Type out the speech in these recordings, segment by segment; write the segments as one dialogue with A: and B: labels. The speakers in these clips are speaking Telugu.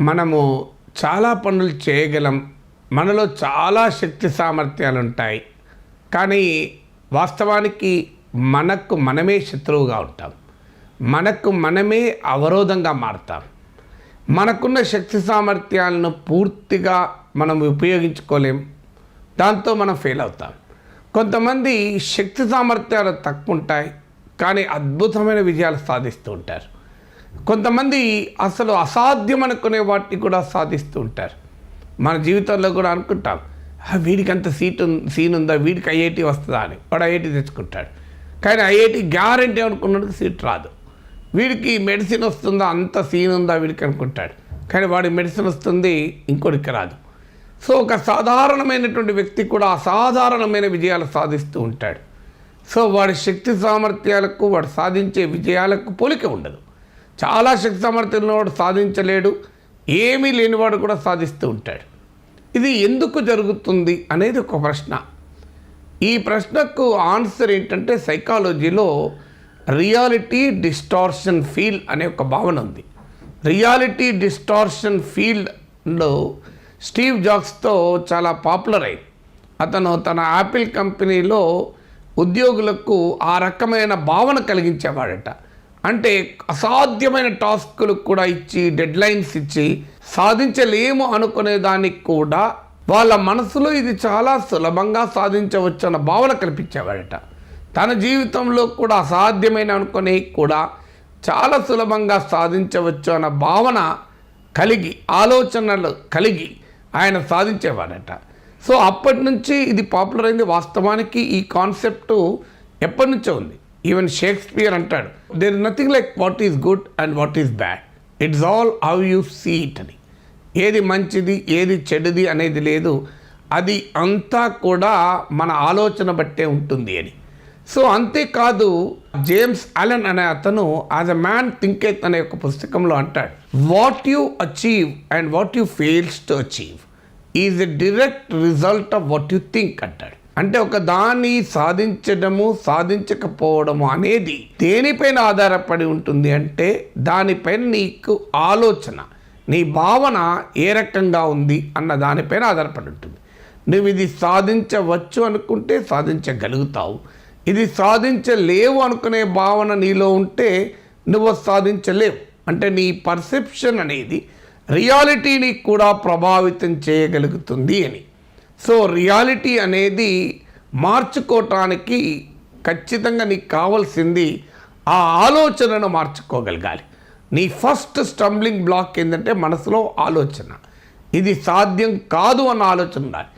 A: మనము చాలా పనులు చేయగలం, మనలో చాలా శక్తి సామర్థ్యాలు ఉంటాయి. కానీ వాస్తవానికి మనకు మనమే శత్రువుగా ఉంటాం, మనకు మనమే అవరోధంగా మారుతాం. మనకున్న శక్తి సామర్థ్యాలను పూర్తిగా మనం ఉపయోగించుకోలేం, దాంతో మనం ఫెయిల్ అవుతాం. కొంతమంది శక్తి సామర్థ్యాలు తక్కువ ఉంటాయి కానీ అద్భుతమైన విజయాలు సాధిస్తూ ఉంటారు. కొంతమంది అసలు అసాధ్యం అనుకునే వాటిని కూడా సాధిస్తూ ఉంటారు. మన జీవితంలో కూడా అనుకుంటాం, వీడికి అంత సీన్ ఉందా, వీడికి ఐఐటి వస్తుందా అని. వాడు ఐఐటి తెచ్చుకుంటాడు, కానీ ఐఐటి గ్యారంటీ అనుకున్నట్టు సీట్ రాదు. వీడికి మెడిసిన్ వస్తుందా, అంత సీన్ ఉందా వీడికి అనుకుంటాడు, కానీ వాడి మెడిసిన్ వస్తుంది, ఇంకోటికి రాదు. సో ఒక సాధారణమైనటువంటి వ్యక్తి కూడా అసాధారణమైన విజయాలు సాధిస్తూ ఉంటాడు. సో వాడి శక్తి సామర్థ్యాలకు, వాడు సాధించే విజయాలకు పోలిక ఉండదు. చాలా శక్తి సామర్థ్యంలో వాడు సాధించలేడు, ఏమీ లేనివాడు కూడా సాధిస్తూ ఉంటాడు. ఇది ఎందుకు జరుగుతుంది అనేది ఒక ప్రశ్న. ఈ ప్రశ్నకు ఆన్సర్ ఏంటంటే, సైకాలజీలో రియాలిటీ డిస్టార్షన్ ఫీల్డ్ అనే ఒక భావన ఉంది. రియాలిటీ డిస్టార్షన్ ఫీల్డ్లో స్టీవ్ జాబ్స్తో చాలా పాపులర్ అయింది. అతను తన యాపిల్ కంపెనీలో ఉద్యోగులకు ఆ రకమైన భావన కలిగించేవాడట. అంటే అసాధ్యమైన టాస్కులు కూడా ఇచ్చి, డెడ్లైన్స్ ఇచ్చి, సాధించలేము అనుకునే దానికి కూడా వాళ్ళ మనసులో ఇది చాలా సులభంగా సాధించవచ్చు అన్న భావన కల్పించేవాడట. తన జీవితంలో కూడా అసాధ్యమైన అనుకునే కూడా చాలా సులభంగా సాధించవచ్చు అన్న భావన కలిగి, ఆలోచనలు కలిగి ఆయన సాధించేవాడట. సో అప్పటి నుంచి ఇది పాపులర్ అయింది. వాస్తవానికి ఈ కాన్సెప్టు ఎప్పటి నుంచో ఉంది. ఈవెన్ షేక్స్పియర్ అంటాడు, there is nothing like what is good and what is bad, it's all how you see it అని. ఏది మంచిది ఏది చెడుది అనేది లేదు, అది అంతా కూడా మన ఆలోచన బట్టే ఉంటుంది అని. సో అంతేకాదు, జేమ్స్ అలెన్ అనే అతను యాజ్ ఎ మ్యాన్ థింకెత్ అనే ఒక పుస్తకంలో అంటాడు, what you achieve and what you fails to achieve is a direct result of what you think అంటాడు. అంటే ఒక దాన్ని సాధించడము సాధించకపోవడము అనేది దేనిపైన ఆధారపడి ఉంటుంది అంటే, దానిపైన నీకు ఆలోచన, నీ భావన ఏ రకంగా ఉంది అన్న దానిపైన ఆధారపడి ఉంటుంది. నువ్వు ఇది సాధించవచ్చు అనుకుంటే సాధించగలుగుతావు, ఇది సాధించలేవు అనుకునే భావన నీలో ఉంటే నువ్వు సాధించలేవు. అంటే నీ పర్సెప్షన్ అనేది రియాలిటీని కూడా ప్రభావితం చేయగలుగుతుంది అని. సో రియాలిటీ అనేది మార్చుకోవటానికి ఖచ్చితంగా నీకు కావాల్సింది ఆ ఆలోచనను మార్చుకోగలగాలి. నీ ఫస్ట్ స్టంబ్లింగ్ బ్లాక్ ఏంటంటే మనసులో ఆలోచన, ఇది సాధ్యం కాదు అన్న ఆలోచన ఉండాలి.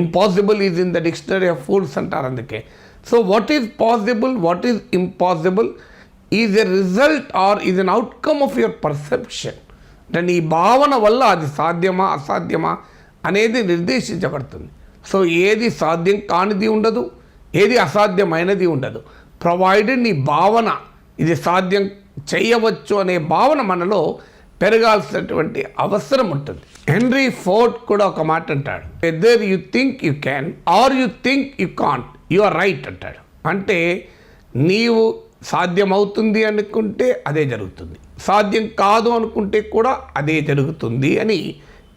A: Impossible is in the dictionary of fools అంటారు అందుకే. So what is possible, what is impossible is a result or is an outcome of your perception. అంటే నీ భావన వల్ల అది సాధ్యమా అసాధ్యమా అనేది నిర్దేశించబడుతుంది. సో ఏది సాధ్యం కానిది ఉండదు, ఏది అసాధ్యమైనది ఉండదు, ప్రొవైడెడ్ నీ భావన ఇది సాధ్యం చేయవచ్చు అనే భావన మనలో పెరగాల్సినటువంటి అవసరం ఉంటుంది. హెన్రీ ఫోర్డ్ కూడా ఒక మాట అంటాడు, whether you think you can or you think you can't, you are right అంటాడు. అంటే నీవు సాధ్యమవుతుంది అనుకుంటే అదే జరుగుతుంది, సాధ్యం కాదు అనుకుంటే కూడా అదే జరుగుతుంది అని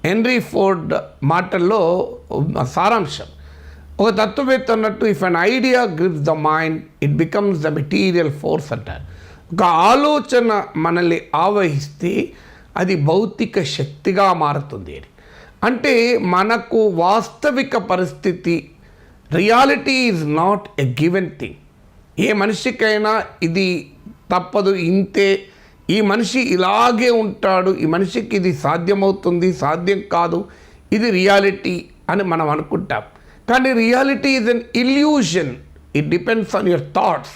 A: హెన్రీ ఫోర్డ్ మాటల్లో సారాంశం. ఒక తత్వవేత్త అన్నట్టు, if an idea grips the mind it becomes the material force అంటారు. ఒక ఆలోచన మనల్ని ఆవహిస్తే అది భౌతిక శక్తిగా మారుతుంది అని. అంటే మనకు వాస్తవిక పరిస్థితి, reality is not a given thing. ఏ మనిషికైనా ఇది తప్పదు, ఇంతే, ఈ మనిషి ఇలాగే ఉంటాడు, ఈ మనిషికి ఇది సాధ్యమవుతుంది, సాధ్యం కాదు, ఇది రియాలిటీ అని మనం అనుకుంటాం. కానీ reality is an illusion, it depends on your thoughts.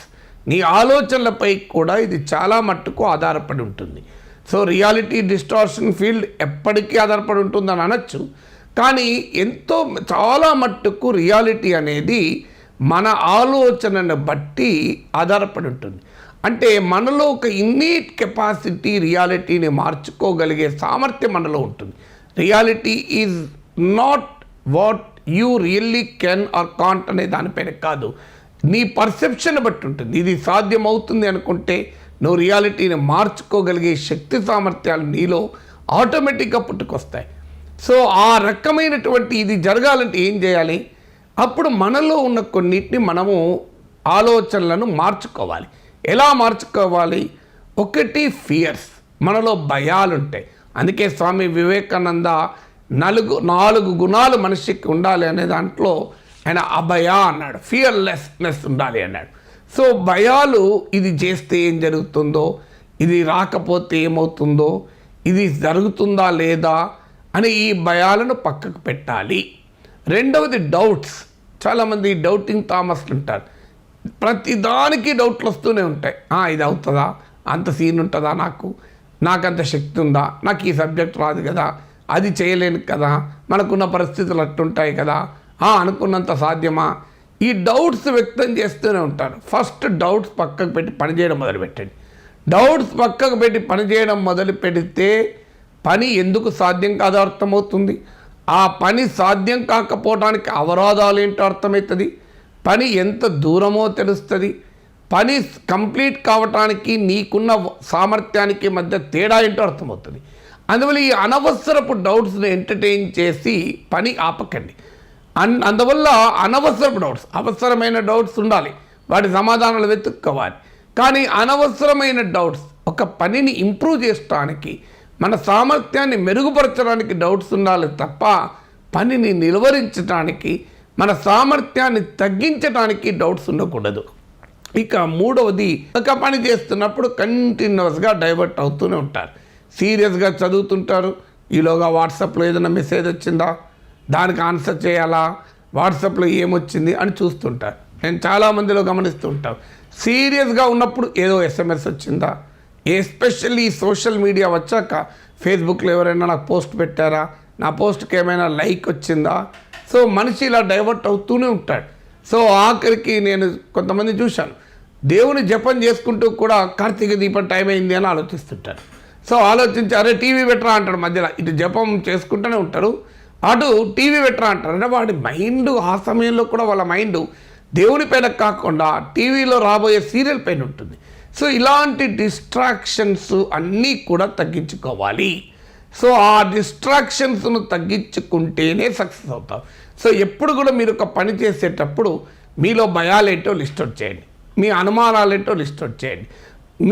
A: నీ ఆలోచనలపై కూడా ఇది చాలా మట్టుకు ఆధారపడి ఉంటుంది. సో రియాలిటీ డిస్టార్షన్ ఫీల్డ్ ఎప్పటికీ ఆధారపడి ఉంటుందని అనొచ్చు, కానీ చాలా మట్టుకు రియాలిటీ అనేది మన ఆలోచనను బట్టి ఆధారపడి ఉంటుంది. అంటే మనలో ఒక ఇన్నీట్ కెపాసిటీ, రియాలిటీని మార్చుకోగలిగే సామర్థ్యం మనలో ఉంటుంది. Reality is not what you really can or can't అనే దానిపైన కాదు, నీ పర్సెప్షన్ బట్టి ఉంటుంది. ఇది సాధ్యమవుతుంది అనుకుంటే నువ్వు రియాలిటీని మార్చుకోగలిగే శక్తి సామర్థ్యాలు నీలో ఆటోమేటిక్గా పుట్టుకొస్తాయి. సో ఆ రకమైనటువంటి ఇది జరగాలంటే ఏం చేయాలి? అప్పుడు మనలో ఉన్న కొన్నిటిని మనము ఆలోచనలను మార్చుకోవాలి. ఎలా మార్చుకోవాలి? ఒకటి ఫియర్స్, మనలో భయాలు ఉంటాయి. అందుకే స్వామి వివేకానంద 4 గుణాలు మనిషికి ఉండాలి అనే దాంట్లో ఆయన అభయ అన్నాడు, ఫియర్లెస్నెస్ ఉండాలి అన్నాడు. సో భయాలు, ఇది చేస్తే ఏం జరుగుతుందో, ఇది రాకపోతే ఏమవుతుందో, ఇది జరుగుతుందా లేదా అని ఈ భయాలను పక్కకు పెట్టాలి. రెండవది డౌట్స్. చాలామంది డౌటింగ్ థామస్లు ఉంటారు, ప్రతిదానికి డౌట్లు వస్తూనే ఉంటాయి. ఇది అవుతుందా, అంత సీన్ ఉంటుందా, నాకంత శక్తి ఉందా, నాకు ఈ సబ్జెక్ట్ రాదు కదా, అది చేయలేను కదా, మనకున్న పరిస్థితులు అట్టుంటాయి కదా, అనుకున్నంత సాధ్యమా, ఈ డౌట్స్ వ్యక్తం చేస్తూనే ఉంటారు. ఫస్ట్ డౌట్స్ పక్కకు పెట్టి పనిచేయడం మొదలుపెట్టండి. డౌట్స్ పక్కకు పెట్టి పనిచేయడం మొదలు పెడితే పని ఎందుకు సాధ్యం కాదో అర్థమవుతుంది. ఆ పని సాధ్యం కాకపోవడానికి అవరోధాలు ఏంటో అర్థమవుతుంది. పని ఎంత దూరమో తెలుస్తుంది. పని కంప్లీట్ కావటానికి నీకున్న సామర్థ్యానికి మధ్య తేడా ఏంటో అర్థమవుతుంది. అందువల్ల ఈ అనవసరపు డౌట్స్ని ఎంటర్టైన్ చేసి పని ఆపకండి. అందువల్ల అనవసరపు డౌట్స్, అవసరమైన డౌట్స్ ఉండాలి, వాటి సమాధానాలు వెతుక్కోవాలి. కానీ అనవసరమైన డౌట్స్, ఒక పనిని ఇంప్రూవ్ చేయడానికి, మన సామర్థ్యాన్ని మెరుగుపరచడానికి డౌట్స్ ఉండాలి తప్ప పనిని నిలువరించడానికి, మన సామర్థ్యాన్ని తగ్గించడానికి డౌట్స్ ఉండకూడదు. ఇక మూడవది, ఒక పని చేస్తున్నప్పుడు కంటిన్యూస్గా డైవర్ట్ అవుతూనే ఉంటారు. సీరియస్గా చదువుతుంటారు, ఈలోగా వాట్సాప్లో ఏదైనా మెసేజ్ వచ్చిందా, దానికి ఆన్సర్ చేయాలా, వాట్సాప్లో ఏమొచ్చింది అని చూస్తుంటారు. నేను చాలామందిలో గమనిస్తూ ఉంటాను, సీరియస్గా ఉన్నప్పుడు ఏదో ఎస్ఎంఎస్ వచ్చిందా, ఎస్పెషల్లీ సోషల్ మీడియా వచ్చాక ఫేస్బుక్లో ఎవరైనా నాకు పోస్ట్ పెట్టారా, నా పోస్ట్కి ఏమైనా లైక్ వచ్చిందా. సో మనిషి ఇలా డైవర్ట్ అవుతూనే ఉంటాడు. సో ఆఖరికి నేను కొంతమంది చూశాను, దేవుని జపం చేసుకుంటూ కూడా కార్తీక దీపం టైం అయింది అని ఆలోచిస్తుంటారు. సో ఆలోచించి అరే టీవీ పెట్టరా అంటాడు మధ్యలో. ఇటు జపం చేసుకుంటూనే ఉంటారు, అటు టీవీ పెట్టరా అంటారు. అంటే వాడి మైండ్ ఆ సమయంలో కూడా వాళ్ళ మైండ్ దేవుని పైన కాకుండా టీవీలో రాబోయే సీరియల్ పైన ఉంటుంది. సో ఇలాంటి డిస్ట్రాక్షన్స్ అన్నీ కూడా తగ్గించుకోవాలి. సో ఆ డిస్ట్రాక్షన్స్ను తగ్గించుకుంటేనే సక్సెస్ అవుతాం. సో ఎప్పుడు కూడా మీరు ఒక పని చేసేటప్పుడు మీలో భయాలేంటో లిస్ట్ అవుట్ చేయండి, మీ అనుమానాలేంటో లిస్ట్ అవుట్ చేయండి,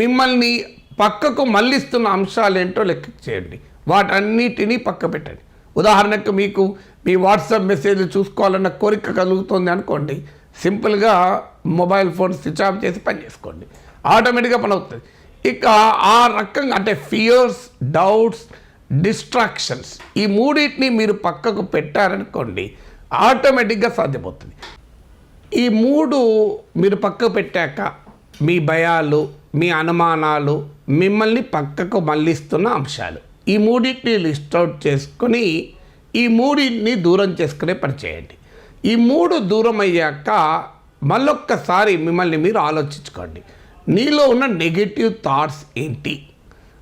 A: మిమ్మల్ని పక్కకు మళ్ళిస్తున్న అంశాలేంటో లెక్క చేయండి, వాటన్నిటినీ పక్క పెట్టండి. ఉదాహరణకు మీకు మీ వాట్సాప్ మెసేజ్ చూసుకోవాలన్న కోరిక కలుగుతుంది అనుకోండి, సింపుల్గా మొబైల్ ఫోన్ స్విచ్ ఆఫ్ చేసి పని చేసుకోండి, ఆటోమేటిక్గా పని అవుతుంది. ఇక ఆ రకంగా అంటే ఫియర్స్, డౌట్స్, డిస్ట్రాక్షన్స్, ఈ మూడింటిని మీరు పక్కకు పెట్టారనుకోండి, ఆటోమేటిక్గా సాధ్యమవుతుంది. ఈ మూడు మీరు పక్కకు పెట్టాక మీ భయాలు, మీ అనుమానాలు, మిమ్మల్ని పక్కకు మళ్ళిస్తున్న అంశాలు, ఈ మూడింటిని లిస్ట్ అవుట్ చేసుకొని ఈ మూడింటిని దూరం చేసుకునే పని చేయండి. ఈ మూడు దూరం అయ్యాక మళ్ళొక్కసారి మిమ్మల్ని మీరు ఆలోచించుకోండి, నీలో ఉన్న నెగటివ్ థాట్స్ ఏంటి,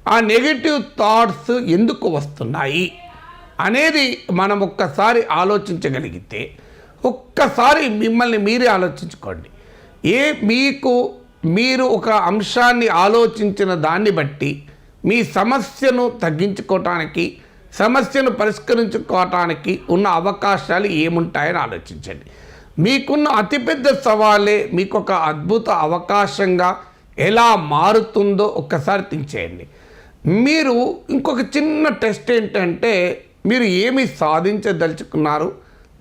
A: ఆ నెగటివ్ థాట్స్ ఎందుకు వస్తున్నాయి అనేది మనం ఒక్కసారి ఆలోచించగలిగితే, ఒక్కసారి మిమ్మల్ని మీరే ఆలోచించుకోండి. మీరు ఒక అంశాన్ని ఆలోచించిన దాన్ని బట్టి మీ సమస్యను తగ్గించుకోవటానికి, సమస్యను పరిష్కరించుకోవటానికి ఉన్న అవకాశాలు ఏముంటాయని ఆలోచించండి. మీకున్న అతిపెద్ద సవాలే మీకు ఒక అద్భుత అవకాశంగా ఎలా మారుతుందో ఒక్కసారి థింక్ చేయండి. మీరు ఇంకొక చిన్న టెస్ట్ ఏంటంటే, మీరు ఏమి సాధించదలుచుకున్నారు,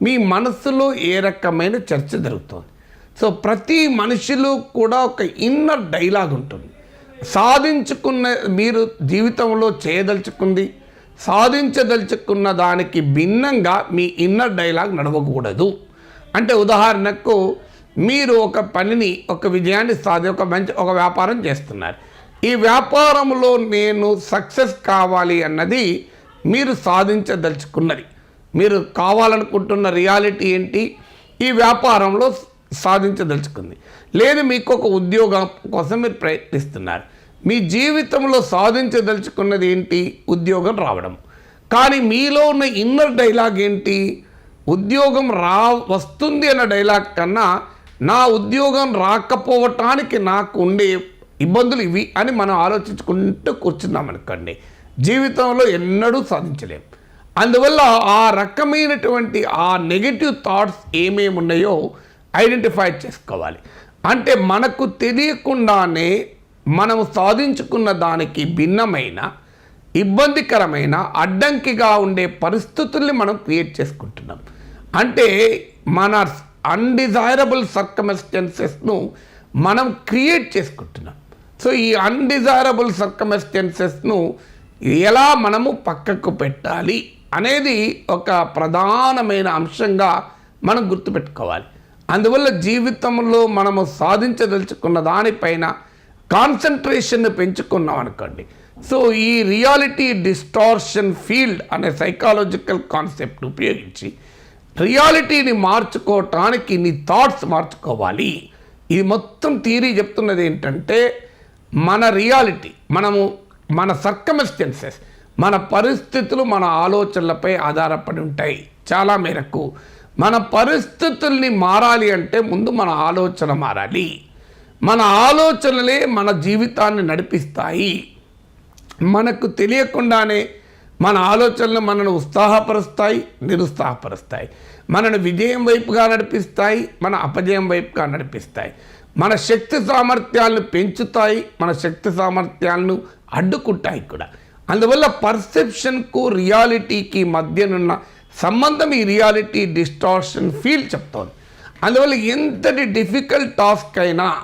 A: మీ మనసులో ఏ రకమైన చర్చ జరుగుతుంది. సో ప్రతి మనిషిలో కూడా ఒక ఇన్నర్ డైలాగ్ ఉంటుంది. సాధించుకున్న మీరు జీవితంలో చేయదలుచుకుంది, సాధించదలుచుకున్న దానికి భిన్నంగా మీ ఇన్నర్ డైలాగ్ నడవకూడదు. అంటే ఉదాహరణకు మీరు ఒక పనిని, ఒక విజయాన్ని ఒక వ్యాపారం చేస్తున్నారు. ఈ వ్యాపారంలో నేను సక్సెస్ కావాలి అన్నది మీరు సాధించదలుచుకున్నది, మీరు కావాలనుకుంటున్న రియాలిటీ ఏంటి, ఈ వ్యాపారంలో సాధించదలుచుకుంది. లేదు మీకు ఒక ఉద్యోగం కోసం మీరు ప్రయత్నిస్తున్నారు, మీ జీవితంలో సాధించదలుచుకున్నది ఏంటి, ఉద్యోగం రావడం. కానీ మీలో ఉన్న ఇన్నర్ డైలాగ్ ఏంటి, ఉద్యోగం వస్తుంది అన్న డైలాగ్ కన్నా నా ఉద్యోగం రాకపోవటానికి నాకు ఉండే ఇబ్బందులు ఇవి అని మనం ఆలోచించుకుంటూ కూర్చున్నాం అనుకోండి, జీవితంలో ఎన్నడూ సాధించలేం. అందువల్ల ఆ రకమైనటువంటి ఆ నెగటివ్ థాట్స్ ఏమేమి ఉన్నాయో ఐడెంటిఫై చేసుకోవాలి. అంటే మనకు తెలియకుండానే మనము సాధించుకున్న దానికి భిన్నమైన ఇబ్బందికరమైన అడ్డంకిగా ఉండే పరిస్థితుల్ని మనం క్రియేట్ చేసుకుంటున్నాం. అంటే మన అన్డిజైరబుల్ సర్కమ్స్టెన్సెస్ను మనం క్రియేట్ చేసుకుంటున్నాం. సో ఈ అన్డిజైరబుల్ సర్కమ్స్టెన్సెస్ను ఎలా మనము పక్కకు పెట్టాలి అనేది ఒక ప్రధానమైన అంశంగా మనం గుర్తుపెట్టుకోవాలి. అందువల్ల జీవితంలో మనము సాధించదలుచుకున్న దానిపైన కాన్సన్ట్రేషన్ను పెంచుకున్నాం అనుకోండి. సో ఈ రియాలిటీ డిస్టార్షన్ ఫీల్డ్ అనే సైకాలజికల్ కాన్సెప్ట్ ఉపయోగించి రియాలిటీని మార్చుకోవటానికి నీ థాట్స్ మార్చుకోవాలి. ఇది మొత్తం థియరీ చెప్తున్నది ఏంటంటే మన రియాలిటీ, మన సర్కమ్స్టెన్సెస్, మన పరిస్థితులు మన ఆలోచనలపై ఆధారపడి ఉంటాయి. చాలా మేరకు మన పరిస్థితుల్ని మారాలి అంటే ముందు మన ఆలోచన మారాలి. మన ఆలోచనలే మన జీవితాన్ని నడిపిస్తాయి. మనకు తెలియకుండానే మన ఆలోచనలు మనను ఉత్సాహపరుస్తాయి, నిరుత్సాహపరుస్తాయి. మనను విజయం వైపుగా నడిపిస్తాయి, మన అపజయం వైపుగా నడిపిస్తాయి. మన శక్తి సామర్థ్యాలను పెంచుతాయి, మన శక్తి సామర్థ్యాలను అడ్డుకుంటాయి కూడా. అందువల్ల పర్సెప్షన్కు రియాలిటీకి మధ్యనున్న సంబంధం ఈ రియాలిటీ డిస్టార్షన్ ఫీల్ చెప్తోంది. అందువల్ల ఎంతటి డిఫికల్ట్ టాస్క్ అయినా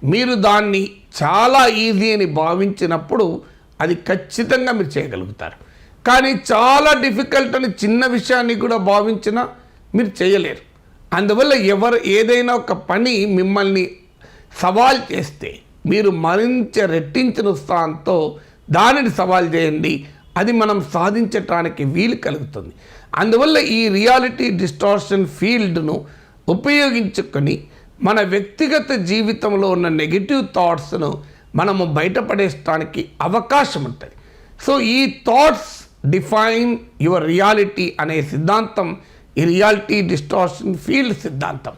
A: మీరు దాన్ని చాలా ఈజీ అని భావించినప్పుడు అది ఖచ్చితంగా మీరు చేయగలుగుతారు. కానీ చాలా డిఫికల్ట్ అని చిన్న విషయాన్ని కూడా భావించినా మీరు చేయలేరు. అందువల్ల ఏదైనా ఒక పని మిమ్మల్ని సవాల్ చేస్తే మీరు మరింత రెట్టించిన ఉత్సాహంతో దానిని సవాల్ చేయండి. అది మనం సాధించటానికి వీలు కలుగుతుంది. అందువల్ల ఈ రియాలిటీ డిస్టార్షన్ ఫీల్డ్ను ఉపయోగించుకొని మన వ్యక్తిగత జీవితంలో ఉన్న నెగిటివ్ థాట్స్ను మనము బయటపడేయడానికి అవకాశం ఉంటుంది. సో ఈ థాట్స్ డిఫైన్ యువర్ రియాలిటీ అనే సిద్ధాంతం ఈ రియాలిటీ డిస్టార్షన్ ఫీల్డ్ సిద్ధాంతం.